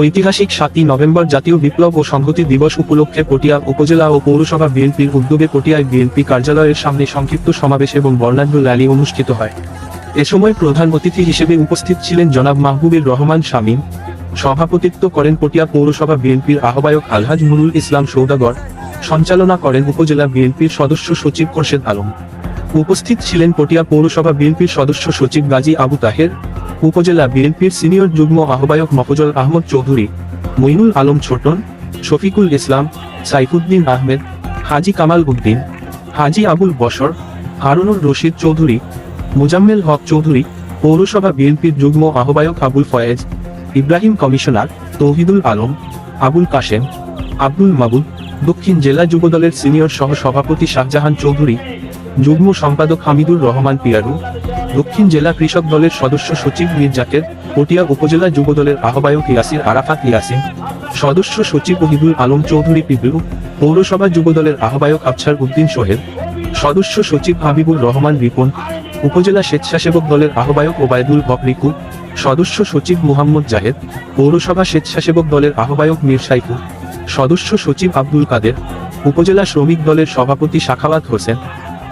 ঐতিহাসিক ৭ই নভেম্বর জাতীয় বিপ্লব ও সংহতি দিবস উপলক্ষে পটিয়া উপজেলা ও পৌরসভা বিএনপির উদ্যোগে পটিয়ায় বিএনপি কার্যালয়ের সামনে সংক্ষিপ্ত সমাবেশ এবং বর্ণাঢ্য র্যালি অনুষ্ঠিত হয়। এ সময় প্রধান অতিথি হিসেবে উপস্থিত ছিলেন জনাব মাহবুবুর রহমান শামীম। সভাপতিত্ব করেন পটিয়া পৌরসভা বিএনপির আহ্বায়ক আলহাজ নুরুল ইসলাম সওদাগর। সঞ্চালনা করেন উপজেলা বিএনপির সদস্য সচিব খোরশেদ আলম। উপস্থিত ছিলেন পটিয়া পৌরসভা বিএনপির সদস্য সচিব গাজী আবু তাহের, উপজেলা বিএনপির সিনিয়র যুগ্ম আহ্বায়ক মফজল আহমদ চৌধুরী, মঈনুল আলম ছোটন, শফিকুল ইসলাম, সাইফুদ্দিন আহমেদ, হাজী কামাল উদ্দিন, হাজী আবুল বশর, হারুনুর রশিদ চৌধুরী, মুজাম্মেল হক চৌধুরী, পৌরসভা বিএনপির যুগ্ম আহ্বায়ক আবুল ফয়েজ, ইব্রাহিম কমিশনার, তৌহিদুল আলম, আবুল কাশেম, আব্দুল মাবুদ, দক্ষিণ জেলা যুবদলের সিনিয়র সহ সভাপতি শাহজাহান চৌধুরী, যুগ্ম সম্পাদক হামিদুর রহমান পিয়ারু, দক্ষিণ জেলা কৃষক দলের সদস্য সচিব মীর জাকের, পটিয়া উপজেলা যুবদলের আহ্বায়ক ইয়াসির আরাফাত ইয়াসিন, সদস্য সচিব ওহিদুল আলম চৌধুরী পিবলু, পৌরসভা যুবদলের আহ্বায়ক আফছার উদ্দিন সোহেল, সদস্য সচিব হাবিবুর রহমান রিপন, উপজেলা স্বেচ্ছাসেবক দলের আহ্বায়ক ওবায়দুল হক রিকু, সদস্য সচিব মুহাম্মদ জাহেদ, পৌরসভা স্বেচ্ছাসেবক দলের আহ্বায়ক মীর সাইফুল, সদস্য সচিব আব্দুল কাদের, উপজেলা শ্রমিক দলের সভাপতি সাখাওয়াত হোসেন,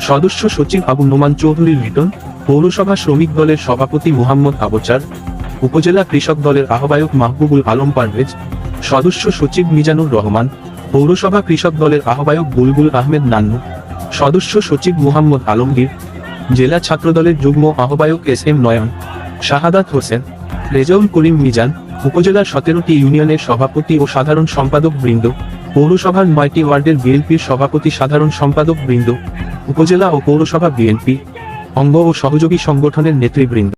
সদস্য সচিব আবু নোমান চৌধুরী লিটন, পৌরসভা শ্রমিক দলের সভাপতি মুহাম্মদ আবচার, উপজেলা কৃষক দলের আহ্বায়ক মাহবুবুল আলম পারভেজ, সদস্য সচিব মিজানুর রহমান, পৌরসভা কৃষক দলের আহ্বায়ক বুলবুল আহমেদ নান্নু, সদস্য সচিব মুহাম্মদ আলমগীর, জেলা ছাত্রদলের যুগ্ম আহ্বায়ক SM নয়ন, শাহাদাত হোসেন, রেজাউল করিম মিজান, উপজেলার 17টি ইউনিয়নের সভাপতি ও সাধারণ সম্পাদক বৃন্দ, পৌরসভার 9টি ওয়ার্ডের বিএনপির সভাপতি সাধারণ সম্পাদক বৃন্দ, উপজেলা ও পৌরসভা বিএনপি অঙ্গ ও সহযোগী সংগঠনের নেতৃবৃন্দ।